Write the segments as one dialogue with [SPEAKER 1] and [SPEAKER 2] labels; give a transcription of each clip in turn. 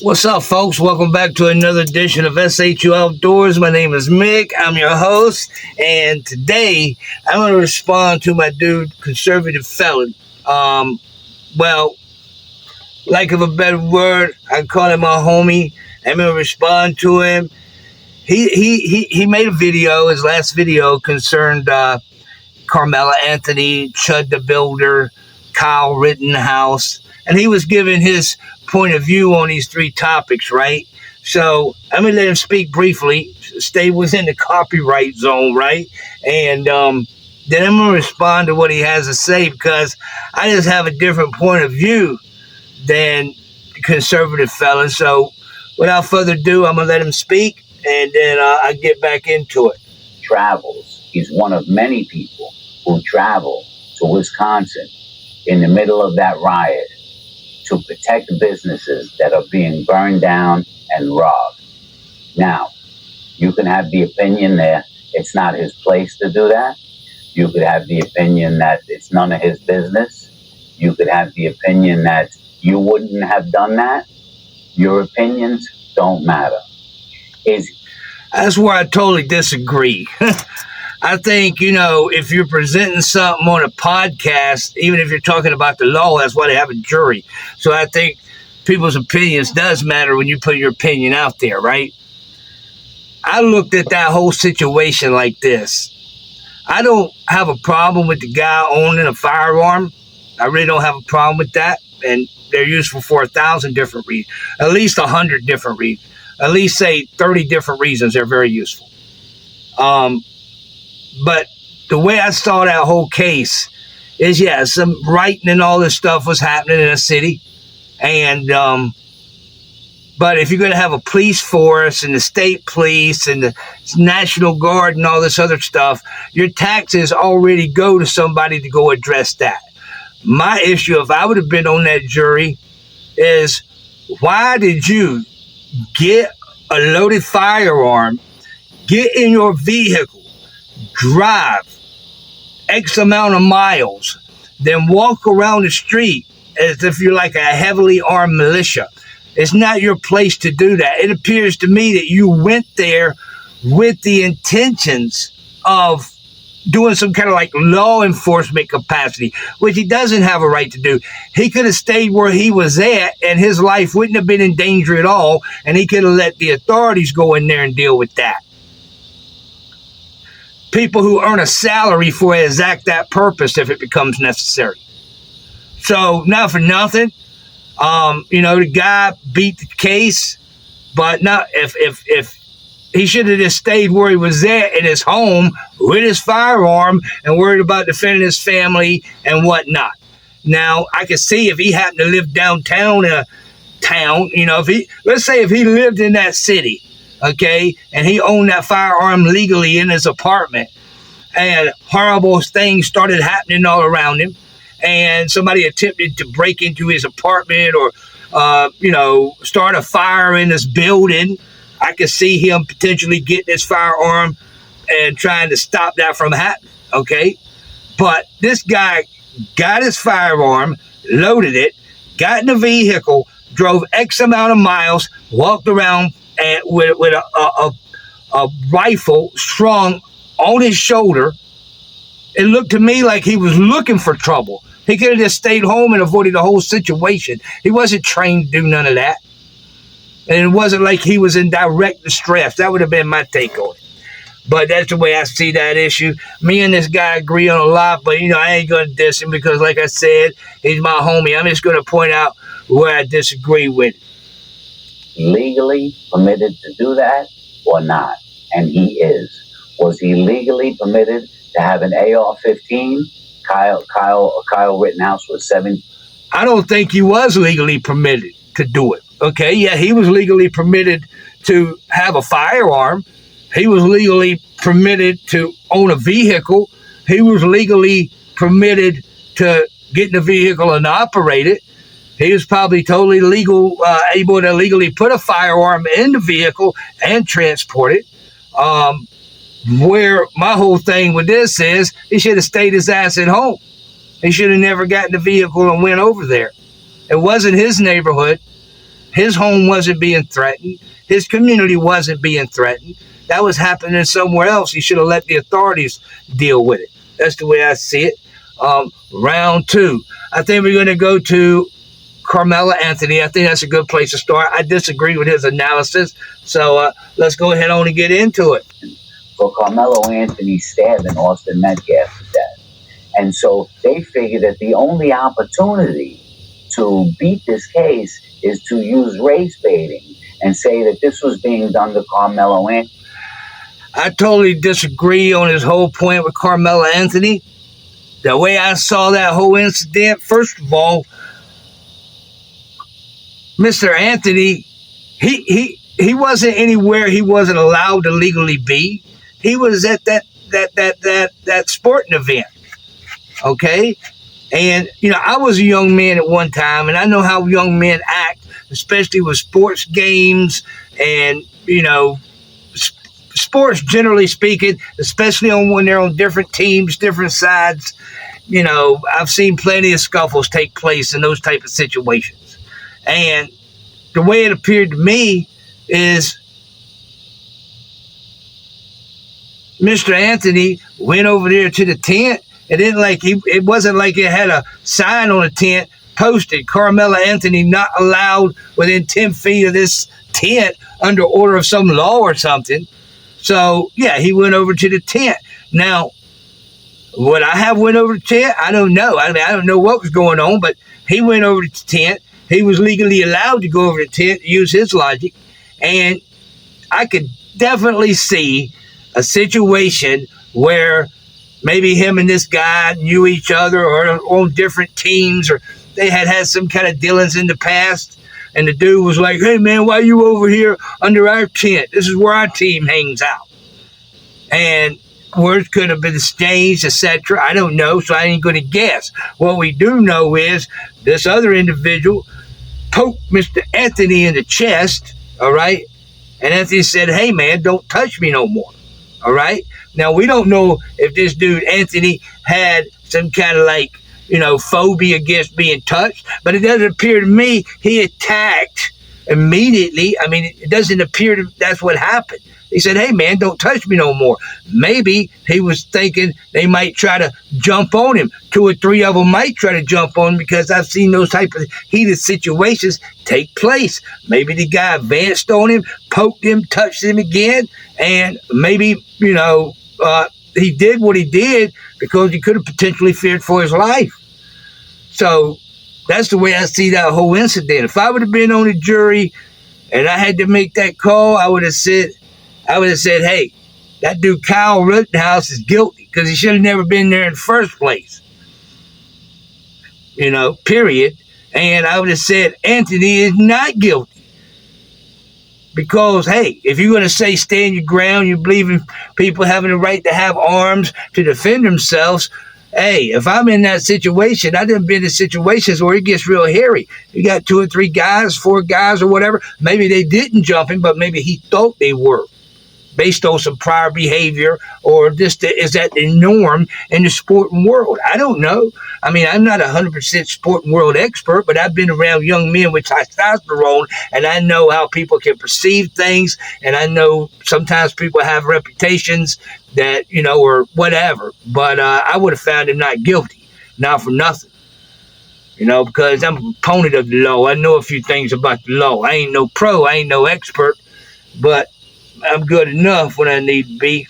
[SPEAKER 1] What's up, folks? Welcome back to another edition of SHU Outdoors. My name is Mick. I'm your host, and today I'm going to respond to my dude, Conservative Felon. Well, lack of a better word, I call him my homie. I'm going to respond to him. He made a video. His last video concerned Carmelo Anthony, Chud the Builder, Kyle Rittenhouse, and he was giving his point of view on these three topics, right? So I'm gonna let him speak briefly, stay within the copyright zone, right? And then I'm gonna respond to what he has to say because I just have a different point of view than Conservative Felon. So without further ado, I'm gonna let him speak, and then I get back into it.
[SPEAKER 2] Travels. He's one of many people who travel to Wisconsin in the middle of that riot to protect businesses that are being burned down and robbed. Now, you can have the opinion that it's not his place to do that. You could have the opinion that it's none of his business. You could have the opinion that you wouldn't have done that. Your opinions don't matter.
[SPEAKER 1] That's where I totally disagree. I think, if you're presenting something on a podcast, even if you're talking about the law, that's why they have a jury. So I think people's opinions does matter when you put your opinion out there, right? I looked at that whole situation like this. I don't have a problem with the guy owning a firearm. I really don't have a problem with that. And they're useful for 1,000 different reasons, at least 100 different reasons, at least say 30 different reasons they're very useful. But the way I saw that whole case is, some writing and all this stuff was happening in a city. And, but if you're going to have a police force and the state police and the National Guard and all this other stuff, your taxes already go to somebody to go address that. My issue, if I would have been on that jury, is why did you get a loaded firearm, get in your vehicle, drive X amount of miles, then walk around the street as if you're like a heavily armed militia? It's not your place to do that. It appears to me that you went there with the intentions of doing some kind of like law enforcement capacity, which he doesn't have a right to do. He could have stayed where he was at and his life wouldn't have been in danger at all, and he could have let the authorities go in there and deal with that. People who earn a salary for exact that purpose if it becomes necessary. So, not for nothing, the guy beat the case, but not if he should have just stayed where he was at in his home with his firearm and worried about defending his family and whatnot. Now, I could see if he happened to live downtown in a town, let's say if he lived in that city, okay, and he owned that firearm legally in his apartment, and horrible things started happening all around him, and somebody attempted to break into his apartment or, start a fire in his building, I could see him potentially getting his firearm and trying to stop that from happening, okay? But this guy got his firearm, loaded it, got in the vehicle, drove X amount of miles, walked around with a rifle strung on his shoulder. It looked to me like he was looking for trouble. He could have just stayed home and avoided the whole situation. He wasn't trained to do none of that. And it wasn't like he was in direct distress. That would have been my take on it. But that's the way I see that issue. Me and this guy agree on a lot, but, I ain't going to diss him because, like I said, he's my homie. I'm just going to point out where I disagree with.
[SPEAKER 2] Legally permitted to do that or not? And he is. Was he legally permitted to have an AR-15? Kyle Rittenhouse was 7.
[SPEAKER 1] I don't think he was legally permitted to do it. Okay, yeah, he was legally permitted to have a firearm. He was legally permitted to own a vehicle. He was legally permitted to get in the vehicle and operate it. He was probably totally able to legally put a firearm in the vehicle and transport it. Where my whole thing with this is, he should have stayed his ass at home. He should have never gotten the vehicle and went over there. It wasn't his neighborhood. His home wasn't being threatened. His community wasn't being threatened. That was happening somewhere else. He should have let the authorities deal with it. That's the way I see it. Round two. I think we're going to go to Carmelo Anthony. I think that's a good place to start. I disagree with his analysis. So let's go ahead on and get into it.
[SPEAKER 2] For Carmelo Anthony stabbing Austin Metcalf to death. And so they figured that the only opportunity to beat this case is to use race baiting and say that this was being done to Carmelo Anthony.
[SPEAKER 1] I totally disagree on his whole point with Carmelo Anthony. The way I saw that whole incident, first of all, Mr. Anthony, he wasn't anywhere he wasn't allowed to legally be. He was at that sporting event, okay? And, I was a young man at one time, and I know how young men act, especially with sports games and, sports generally speaking, especially when they're on different teams, different sides. I've seen plenty of scuffles take place in those type of situations. And the way it appeared to me is Mr. Anthony went over there to the tent. It wasn't like it had a sign on the tent posted, Carmelo Anthony not allowed within 10 feet of this tent under order of some law or something. So, yeah, he went over to the tent. Now, would I have went over to the tent? I don't know. I don't know what was going on, but he went over to the tent. He was legally allowed to go over to the tent, to use his logic. And I could definitely see a situation where maybe him and this guy knew each other or on different teams, or they had some kind of dealings in the past. And the dude was like, hey, man, why you over here under our tent? This is where our team hangs out. And words could have been exchanged, etc. I don't know, so I ain't going to guess. What we do know is this other individual poked Mr. Anthony in the chest, all right? And Anthony said, hey, man, don't touch me no more, all right? Now, we don't know if this dude, Anthony, had some kind of phobia against being touched, but it doesn't appear to me he attacked immediately. I mean, it doesn't appear that's what happened. He said, hey, man, don't touch me no more. Maybe he was thinking they might try to jump on him. 2 or 3 of them might try to jump on him because I've seen those type of heated situations take place. Maybe the guy advanced on him, poked him, touched him again, and maybe, he did what he did because he could have potentially feared for his life. So that's the way I see that whole incident. If I would have been on the jury and I had to make that call, I would have said, hey, that dude Kyle Rittenhouse is guilty because he should have never been there in the first place. Period. And I would have said Anthony is not guilty. Because, hey, if you're going to say stand your ground, you believe in people having the right to have arms to defend themselves, hey, if I'm in that situation, I've been in situations where it gets real hairy. You got 2 or 3 guys, 4 guys or whatever. Maybe they didn't jump him, but maybe he thought they were, based on some prior behavior, or is that the norm in the sporting world? I don't know. I mean, I'm not 100% sporting world expert, but I've been around young men with testosterone, and I know how people can perceive things, and I know sometimes people have reputations that, or whatever. But I would have found him not guilty, not for nothing. Because I'm a proponent of the law. I know a few things about the law. I ain't no pro, I ain't no expert, but I'm good enough when I need to be.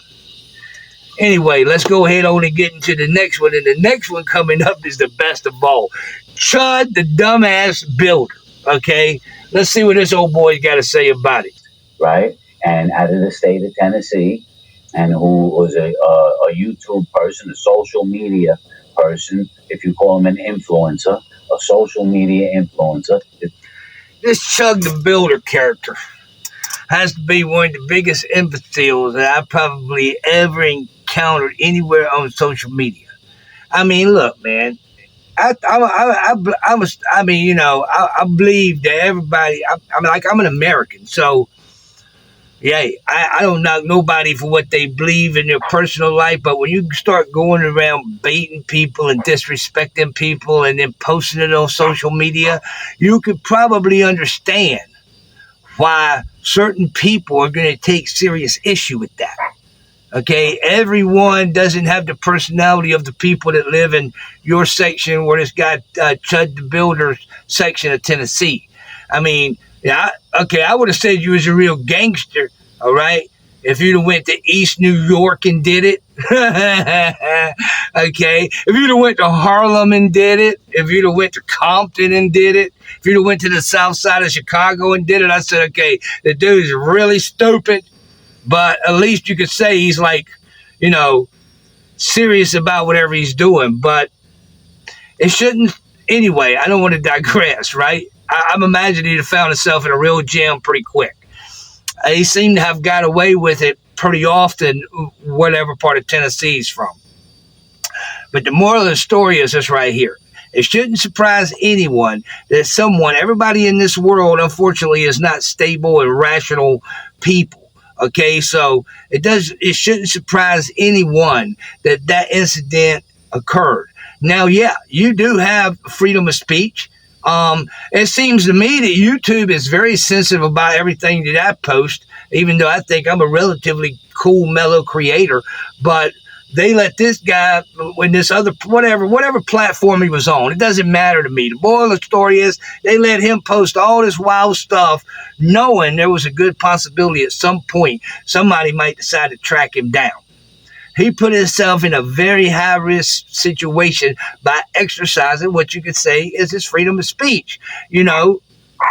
[SPEAKER 1] Anyway, let's go ahead on and get into the next one. And the next one coming up is the best of all. Chud, the dumbass builder. Okay? Let's see what this old boy's got to say about it.
[SPEAKER 2] Right? And out of the state of Tennessee, and who was a YouTube person, a social media person, if you call him an influencer, a social media influencer.
[SPEAKER 1] This Chud the builder character has to be one of the biggest imbeciles that I probably ever encountered anywhere on social media. I mean, look, man, I believe that everybody. I'm an American, so yeah, I don't knock nobody for what they believe in their personal life. But when you start going around baiting people and disrespecting people and then posting it on social media, you could probably understand why certain people are going to take serious issue with that. Okay, everyone doesn't have the personality of the people that live in your section where this guy Chud the Builder's section of Tennessee. I mean, yeah, I would have said you was a real gangster, all right, if you'd have went to East New York and did it. Okay, if you'd have went to Harlem and did it, if you'd have went to Compton and did it, if you'd have went to the south side of Chicago and did it, I said, okay, the dude's really stupid. But at least you could say he's like, serious about whatever he's doing. But it shouldn't. Anyway, I don't want to digress, right? I'm imagining he'd have found himself in a real jam pretty quick. He seemed to have got away with it pretty often, whatever part of Tennessee he's from. But the moral of the story is this right here. It shouldn't surprise anyone that everybody in this world, unfortunately, is not stable and rational people. Okay, so it shouldn't surprise anyone that incident occurred. Now, yeah, you do have freedom of speech. It seems to me that YouTube is very sensitive about everything that I post, even though I think I'm a relatively cool, mellow creator. But they let this guy, when this other, whatever platform he was on, it doesn't matter to me. The moral of the story is they let him post all this wild stuff, knowing there was a good possibility at some point somebody might decide to track him down. He put himself in a very high-risk situation by exercising what you could say is his freedom of speech.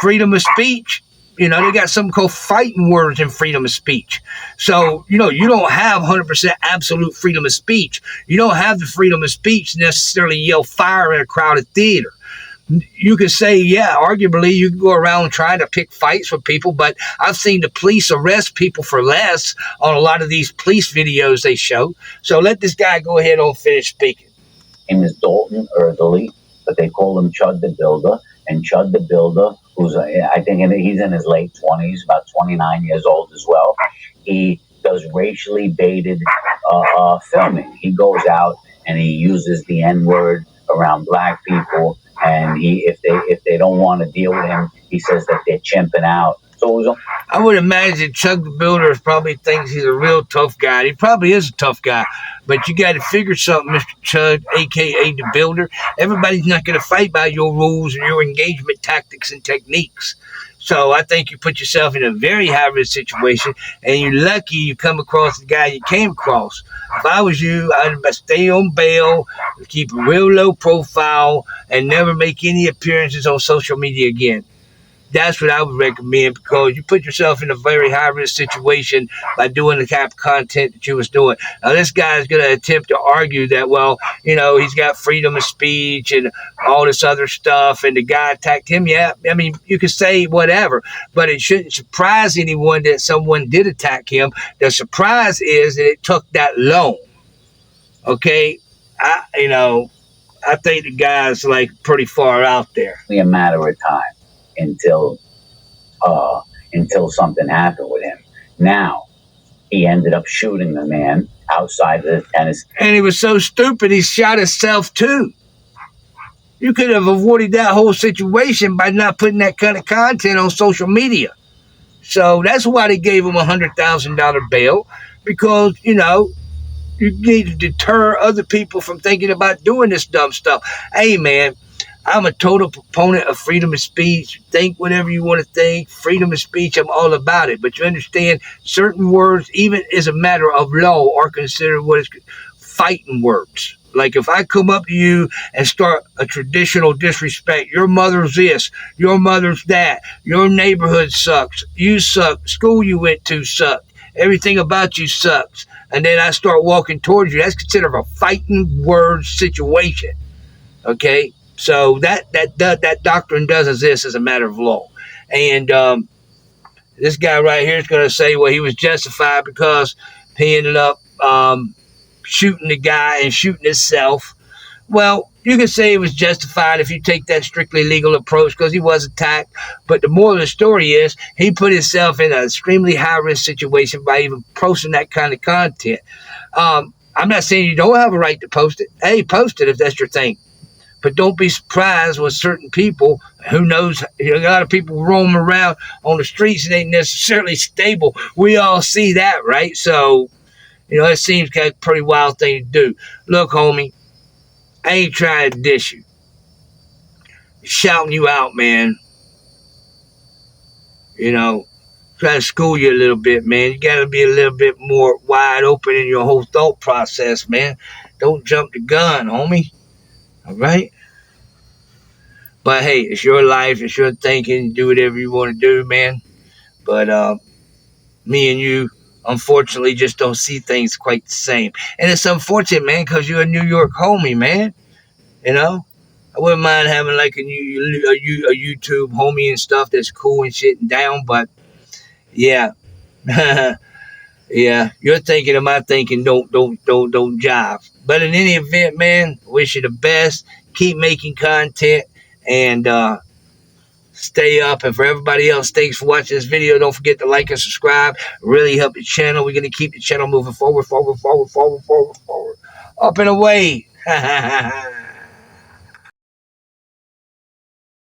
[SPEAKER 1] Freedom of speech. They got something called fighting words in freedom of speech. So, you don't have 100% absolute freedom of speech. You don't have the freedom of speech to necessarily yell fire in a crowded theater. You could say, yeah, arguably you can go around trying to pick fights with people, but I've seen the police arrest people for less on a lot of these police videos they show. So let this guy go ahead and finish speaking.
[SPEAKER 2] His name is Dalton Erdely, but they call him Chud the Builder. And Chud the Builder, who's, I think he's in his late 20s, about 29 years old as well. He does racially baited filming. He goes out and he uses the N-word around black people. And if they don't want to deal with him, he says that they're chimping out. So
[SPEAKER 1] I would imagine Chud the Builder probably thinks he's a real tough guy. He probably is a tough guy. But you got to figure something, Mr. Chud, a.k.a. the Builder. Everybody's not going to fight by your rules or your engagement tactics and techniques. So I think you put yourself in a very high-risk situation, and you're lucky you come across the guy you came across. If I was you, I'd stay on bail, keep a real low profile, and never make any appearances on social media again. That's what I would recommend, because you put yourself in a very high-risk situation by doing the type of content that you was doing. Now, this guy is going to attempt to argue that, well, he's got freedom of speech and all this other stuff, and the guy attacked him. Yeah, I mean, you could say whatever, but it shouldn't surprise anyone that someone did attack him. The surprise is that it took that long. Okay? I think the guy's, pretty far out there.
[SPEAKER 2] Only a matter of time until something happened with him. Now, he ended up shooting the man outside of the tennis.
[SPEAKER 1] And he was so stupid, he shot himself too. You could have avoided that whole situation by not putting that kind of content on social media. So that's why they gave him $100,000 bail, because, you need to deter other people from thinking about doing this dumb stuff. Hey, man, I'm a total proponent of freedom of speech. Think whatever you want to think. Freedom of speech, I'm all about it. But you understand, certain words, even as a matter of law, are considered what is fighting words. Like if I come up to you and start a traditional disrespect, your mother's this, your mother's that, your neighborhood sucks, you suck, school you went to sucked, everything about you sucks, and then I start walking towards you, that's considered a fighting word situation. Okay? So that doctrine does this as a matter of law. And this guy right here is going to say, well, he was justified because he ended up shooting the guy and shooting himself. Well, you can say it was justified if you take that strictly legal approach, because he was attacked. But the moral of the story is he put himself in an extremely high-risk situation by even posting that kind of content. I'm not saying you don't have a right to post it. Hey, post it if that's your thing. But don't be surprised when certain people, who knows, a lot of people roam around on the streets that ain't necessarily stable. We all see that, right? So, it seems like a pretty wild thing to do. Look, homie, I ain't trying to dish you. Shouting you out, man. Try to school you a little bit, man. You got to be a little bit more wide open in your whole thought process, man. Don't jump the gun, homie. All right? But hey, it's your life. It's your thinking. Do whatever you want to do, man. But me and you, unfortunately, just don't see things quite the same. And it's unfortunate, man, because you're a New York homie, man. I wouldn't mind having like a YouTube homie and stuff that's cool and shit and down, but yeah. Yeah, your thinking and my thinking don't jive. But in any event, man, wish you the best. Keep making content and stay up. And for everybody else, thanks for watching this video. Don't forget to like and subscribe. Really help the channel. We're gonna keep the channel moving forward, up and away.